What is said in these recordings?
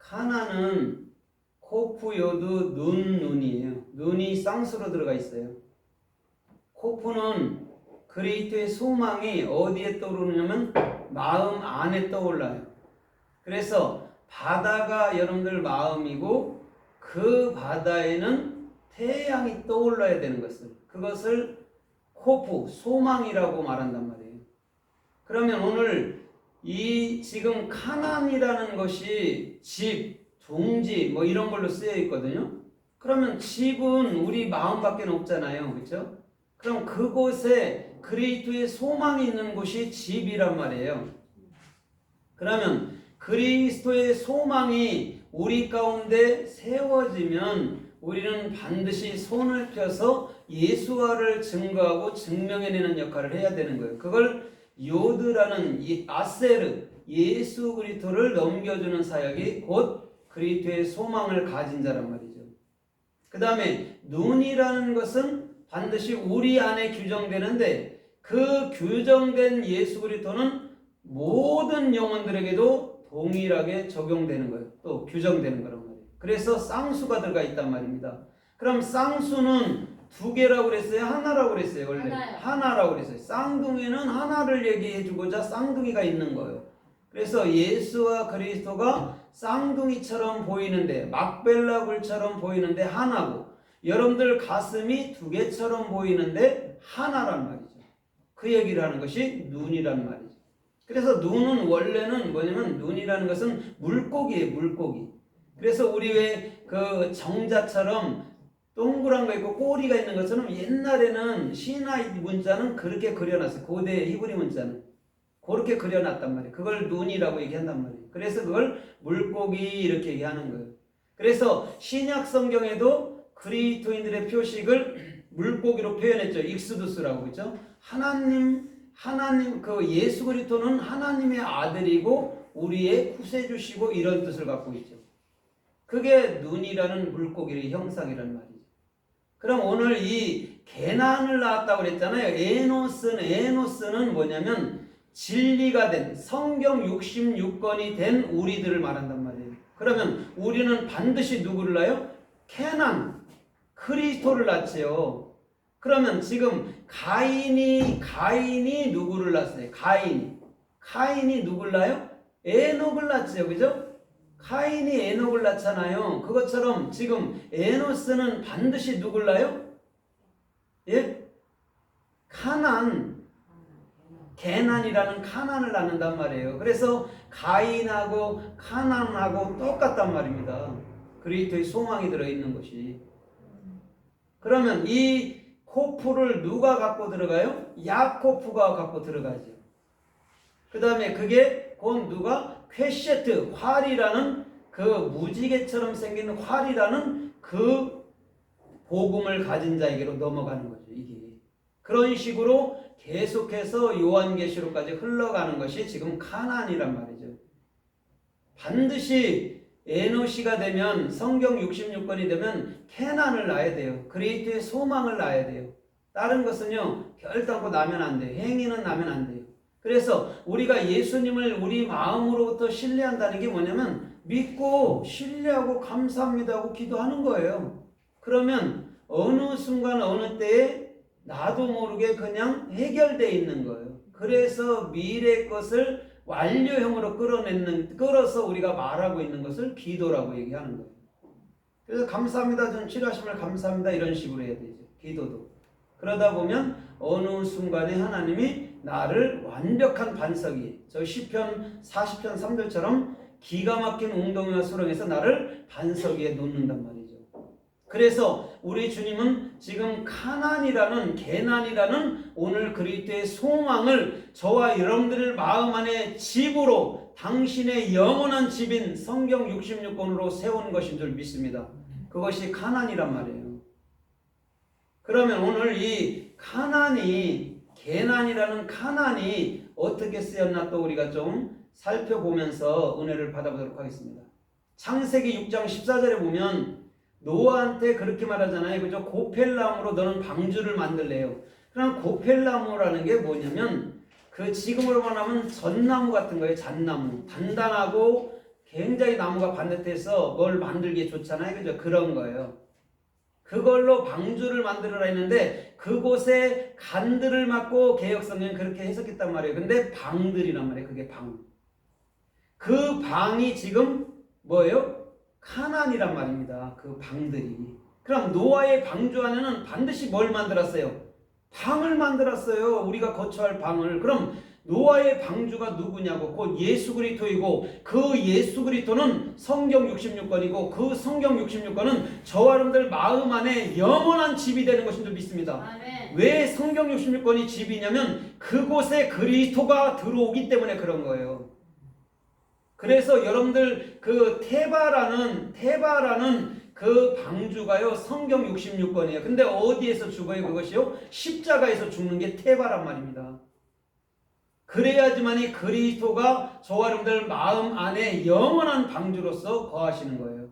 카나는 코프 요드 눈이에요. 눈이 쌍수로 들어가 있어요. 코프는 그리스도의 소망이 어디에 떠오르냐면 마음 안에 떠올라요. 그래서 바다가 여러분들 마음이고 그 바다에는 태양이 떠올라야 되는 그것을 코프, 소망이라고 말한단 말이에요. 그러면 오늘 이 지금 카나안이라는 것이 집, 종지 뭐 이런 걸로 쓰여 있거든요. 그러면 집은 우리 마음밖에 없잖아요. 그렇죠? 그럼 그곳에 그리스도의 소망이 있는 곳이 집이란 말이에요. 그러면 그리스도의 소망이 우리 가운데 세워지면 우리는 반드시 손을 펴서 예수화를 증거하고 증명해내는 역할을 해야 되는 거예요. 그걸 요드라는 아세르, 예수 그리스도를 넘겨주는 사역이 곧 그리스도의 소망을 가진 자란 말이죠. 그 다음에 눈이라는 것은 반드시 우리 안에 규정되는데 그 규정된 예수 그리스도는 모든 영혼들에게도 동일하게 적용되는 거예요. 또 규정되는 거란 말이에요. 그래서 쌍수가 들어가 있단 말입니다. 그럼 쌍수는 두 개라고 그랬어요? 하나라고 그랬어요? 원래 하나라고 그랬어요. 쌍둥이는 하나를 얘기해 주고자 쌍둥이가 있는 거예요. 그래서 예수와 그리스도가 쌍둥이처럼 보이는데 막벨라 굴처럼 보이는데 하나고 여러분들 가슴이 두 개처럼 보이는데 하나란 말이죠. 그 얘기를 하는 것이 눈이란 말이죠. 그래서 눈은 원래는 뭐냐면 눈이라는 것은 물고기예요. 물고기. 그래서 우리 왜 그 정자처럼 동그란 거 있고 꼬리가 있는 것처럼 옛날에는 시나이 문자는 그렇게 그려놨어요. 고대 히브리 문자는 그렇게 그려놨단 말이에요. 그걸 눈이라고 얘기한단 말이에요. 그래서 그걸 물고기 이렇게 얘기하는 거예요. 그래서 신약 성경에도 그리스도인들의 표식을 물고기로 표현했죠. 익스두스라고 그렇죠. 하나님 그 예수 그리스도는 하나님의 아들이고 우리의 구세주시고 이런 뜻을 갖고 있죠. 그게 눈이라는 물고기의 형상이란 말이죠. 그럼 오늘 이 게난을 낳았다고 그랬잖아요. 에노스는 뭐냐면 진리가 된 성경 66권이 된 우리들을 말한단 말이에요. 그러면 우리는 반드시 누구를 낳아요? 게난, 그리스도를 낳지요. 그러면 지금 가인이 누구를 낳았어요? 가인이 누구를 낳아요? 에녹을 낳지요. 그죠? 가인이 에녹을 낳잖아요. 그것처럼 지금 에노스는 반드시 누구를 낳아요? 예? 게난이라는 카난을 낳는단 말이에요. 그래서 가인하고 카난하고 똑같단 말입니다. 그리스도의 소망이 들어있는 것이. 그러면 이 코프를 누가 갖고 들어가요? 야코프가 갖고 들어가죠. 그 다음에 그게 곧 누가? 퀘셰트, 활이라는 그 무지개처럼 생긴 활이라는 그 복음을 가진 자에게로 넘어가는 거죠. 이게 그런 식으로 계속해서 요한계시록까지 흘러가는 것이 지금 카나안이란 말이죠. 반드시 에노시가 되면 성경 66권이 되면 케난을 낳아야 돼요. 그리스도의 소망을 낳아야 돼요. 다른 것은요 결단코 나면 안 돼요. 행위는 나면 안 돼요. 그래서 우리가 예수님을 우리 마음으로부터 신뢰한다는 게 뭐냐면 믿고 신뢰하고 감사합니다 하고 기도하는 거예요. 그러면 어느 순간 어느 때에 나도 모르게 그냥 해결되어 있는 거예요. 그래서 미래 것을 완료형으로 끌어서 우리가 말하고 있는 것을 기도라고 얘기하는 거예요. 그래서 감사합니다. 전 치료하심을 감사합니다. 이런 식으로 해야 되죠. 기도도. 그러다 보면 어느 순간에 하나님이 나를 완벽한 반석이 저 시편 40편 3절처럼 기가 막힌 웅덩이와 수렁에서 나를 반석 위에 놓는단 말이죠. 그래서 우리 주님은 지금 게난이라는 오늘 그리스도의 소망을 저와 여러분들의 마음 안에 집으로 당신의 영원한 집인 성경 66권으로 세운 것인 줄 믿습니다. 그것이 가나안이란 말이에요. 그러면 오늘 이 게난이라는 가나안이 어떻게 쓰였나 또 우리가 좀 살펴보면서 은혜를 받아보도록 하겠습니다. 창세기 6장 14절에 보면 노아한테 그렇게 말하잖아요. 그죠? 고펠나무로 너는 방주를 만들래요. 그럼 고펠나무라는 게 뭐냐면 그 지금으로 말하면 전나무 같은 거예요. 잣나무. 단단하고 굉장히 나무가 반듯해서 뭘 만들기에 좋잖아요. 그죠? 그런 거예요. 그걸로 방주를 만들어라 했는데 그곳에 간들을 막고 개혁성경은 그렇게 해석했단 말이에요. 근데 방들이란 말이에요. 그게 방. 그 방이 지금 뭐예요? 가나안이란 말입니다. 그 방들이. 그럼 노아의 방주 안에는 반드시 뭘 만들었어요? 방을 만들었어요. 우리가 거처할 방을. 그럼 노아의 방주가 누구냐고? 곧 예수 그리스도이고 그 예수 그리스도는 성경 66권이고 그 성경 66권은 저와 여러분들 마음 안에 영원한 집이 되는 것인 줄 믿습니다. 아멘. 왜 성경 66권이 집이냐면 그곳에 그리스도가 들어오기 때문에 그런 거예요. 그래서 여러분들 그 테바라는 그 방주가요 성경 66권이에요. 근데 어디에서 죽어요 그것이요? 십자가에서 죽는 게 테바란 말입니다. 그래야지만이 그리스도가 저와 여러분들 마음 안에 영원한 방주로서 거하시는 거예요.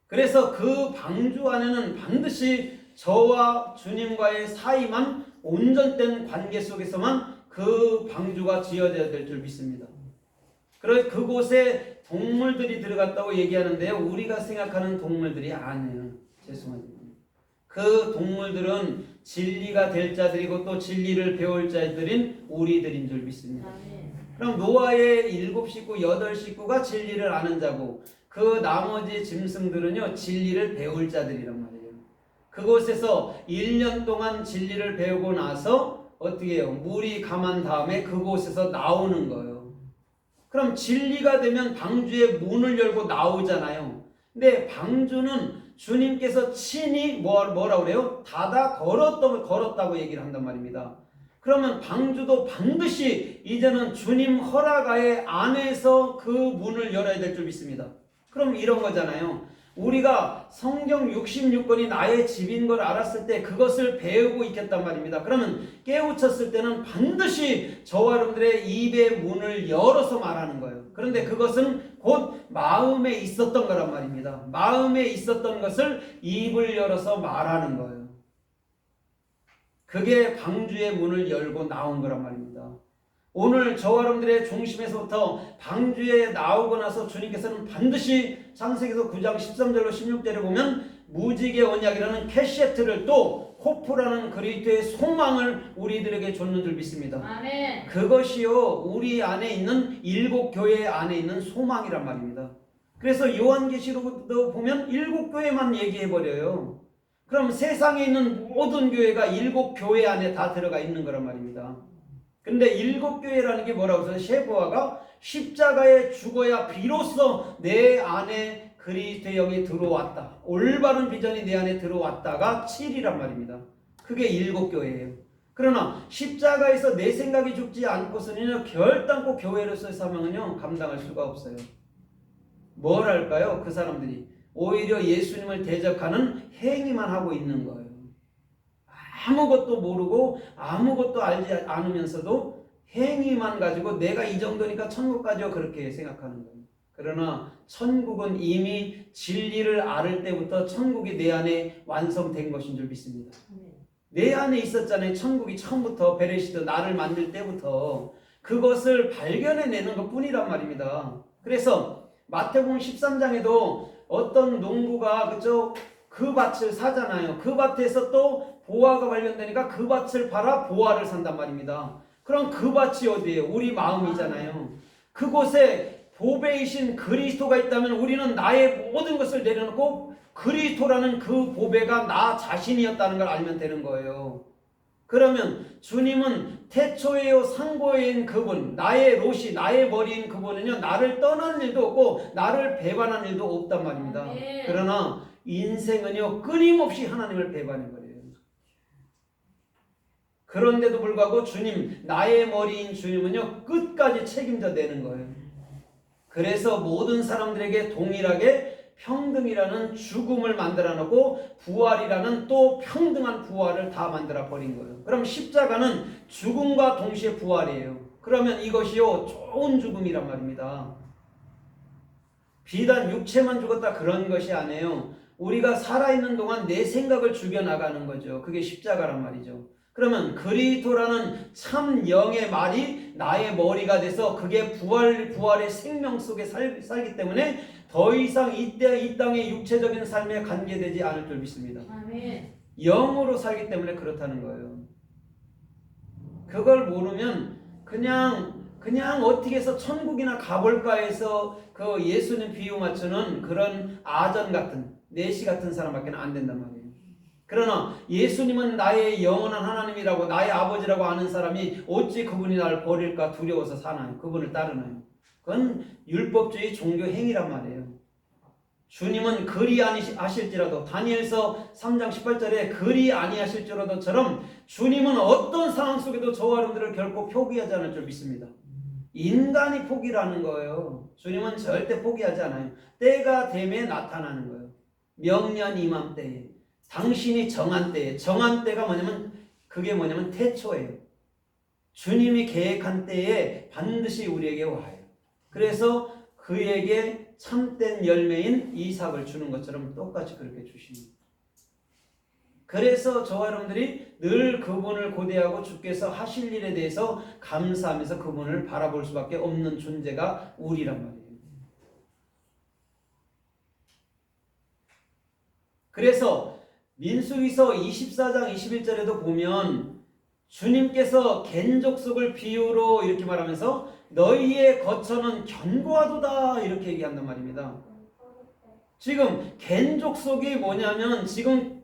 그래서 그 방주 안에는 반드시 저와 주님과의 사이만 온전된 관계 속에서만 그 방주가 지어져야 될 줄 믿습니다. 그래서 그곳에 동물들이 들어갔다고 얘기하는데요. 우리가 생각하는 동물들이 아니에요. 죄송합니다. 그 동물들은 진리가 될 자들이고 또 진리를 배울 자들인 우리들인 줄 믿습니다. 그럼 노아의 7식구, 8식구가 진리를 아는 자고 그 나머지 짐승들은요 진리를 배울 자들이란 말이에요. 그곳에서 1년 동안 진리를 배우고 나서 어떻게 해요? 물이 감한 다음에 그곳에서 나오는 거예요. 그럼 진리가 되면 방주의 문을 열고 나오잖아요. 근데 방주는 주님께서 친히 뭐라고 그래요? 닫아 걸었다고 얘기를 한단 말입니다. 그러면 방주도 반드시 이제는 주님 허락하에 안에서 그 문을 열어야 될 줄 믿습니다. 그럼 이런 거잖아요. 우리가 성경 66권이 나의 집인 걸 알았을 때 그것을 배우고 있겠단 말입니다. 그러면 깨우쳤을 때는 반드시 저와 여러분들의 입의 문을 열어서 말하는 거예요. 그런데 그것은 곧 마음에 있었던 거란 말입니다. 마음에 있었던 것을 입을 열어서 말하는 거예요. 그게 방주의 문을 열고 나온 거란 말입니다. 오늘 저와 여러분들의 중심에서부터 방주에 나오고 나서 주님께서는 반드시 창세기서 9장 13절로 16절에 보면 무지개 언약이라는 캐시에트를 또 호프라는 그리스도의 소망을 우리들에게 줬는 줄 믿습니다. 아멘. 그것이요 우리 안에 있는 7교회 안에 있는 소망이란 말입니다. 그래서 요한계시록도 보면 7교회만 얘기해버려요. 그럼 세상에 있는 모든 교회가 7교회 안에 다 들어가 있는 거란 말입니다. 근데 7교회라는 게 뭐라고 해서 셰보아가 십자가에 죽어야 비로소 내 안에 그리스도의 영이 들어왔다. 올바른 비전이 내 안에 들어왔다가 7이란 말입니다. 그게 7교회예요. 그러나 십자가에서 내 생각이 죽지 않고서는요 결단코 교회로서의 사명은요 감당할 수가 없어요. 뭘 할까요? 그 사람들이 오히려 예수님을 대적하는 행위만 하고 있는 거예요. 아무것도 모르고 아무것도 알지 않으면서도 행위만 가지고 내가 이 정도니까 천국 가죠 그렇게 생각하는 거예요. 그러나 천국은 이미 진리를 알을 때부터 천국이 내 안에 완성된 것인 줄 믿습니다. 내 안에 있었잖아요. 천국이 처음부터 베레시드 나를 만들 때부터 그것을 발견해내는 것뿐이란 말입니다. 그래서 마태복음 13장에도 어떤 농부가 그쪽 그 밭을 사잖아요. 그 밭에서 또 보화가 발견되니까 그 밭을 팔아 보화를 산단 말입니다. 그럼 그 밭이 어디예요? 우리 마음이잖아요. 그곳에 보배이신 그리스도가 있다면 우리는 나의 모든 것을 내려놓고 그리스도라는 그 보배가 나 자신이었다는 걸 알면 되는 거예요. 그러면 주님은 태초에요 상고인 그분, 나의 롯이 나의 머리인 그분은요 나를 떠난 일도 없고 나를 배반한 일도 없단 말입니다. 그러나 인생은요 끊임없이 하나님을 배반해버려요. 그런데도 불구하고 주님, 나의 머리인 주님은요 끝까지 책임져 내는 거예요. 그래서 모든 사람들에게 동일하게 평등이라는 죽음을 만들어 놓고 부활이라는 또 평등한 부활을 다 만들어 버린 거예요. 그럼 십자가는 죽음과 동시에 부활이에요. 그러면 이것이요 좋은 죽음이란 말입니다. 비단 육체만 죽었다 그런 것이 아니에요. 우리가 살아있는 동안 내 생각을 죽여나가는 거죠. 그게 십자가란 말이죠. 그러면 그리스도라는 참 영의 말이 나의 머리가 돼서 그게 부활의 생명 속에 살기 때문에 더 이상 이 땅의 육체적인 삶에 관계되지 않을 줄 믿습니다. 아멘. 영으로 살기 때문에 그렇다는 거예요. 그걸 모르면 그냥 어떻게 해서 천국이나 가볼까 해서 그 예수님 비유 맞추는 그런 아전 같은 내시 같은 사람밖에 안 된단 말이에요. 그러나 예수님은 나의 영원한 하나님이라고 나의 아버지라고 아는 사람이 어찌 그분이 나를 버릴까 두려워서 사나요? 그분을 따르나요? 그건 율법주의 종교 행위란 말이에요. 주님은 그리 아니하실지라도 다니엘서 3장 18절에 그리 아니하실지라도처럼 주님은 어떤 상황 속에도 저와 여러분들을 결코 포기하지 않을 줄 믿습니다. 인간이 포기라는 거예요. 주님은 절대 포기하지 않아요. 때가 되면 나타나는 거예요. 명년 이맘때에 당신이 정한 때에 정한 때가 뭐냐면 태초예요. 주님이 계획한 때에 반드시 우리에게 와요. 그래서 그에게 참된 열매인 이삭을 주는 것처럼 똑같이 그렇게 주십니다. 그래서 저와 여러분들이 늘 그분을 고대하고 주께서 하실 일에 대해서 감사하면서 그분을 바라볼 수밖에 없는 존재가 우리란 말이에요. 그래서 민수기서 24장 21절에도 보면 주님께서 갠 족속을 비유로 이렇게 말하면서 너희의 거처는 견고하도다 이렇게 얘기한단 말입니다. 지금 갠 족속이 뭐냐면 지금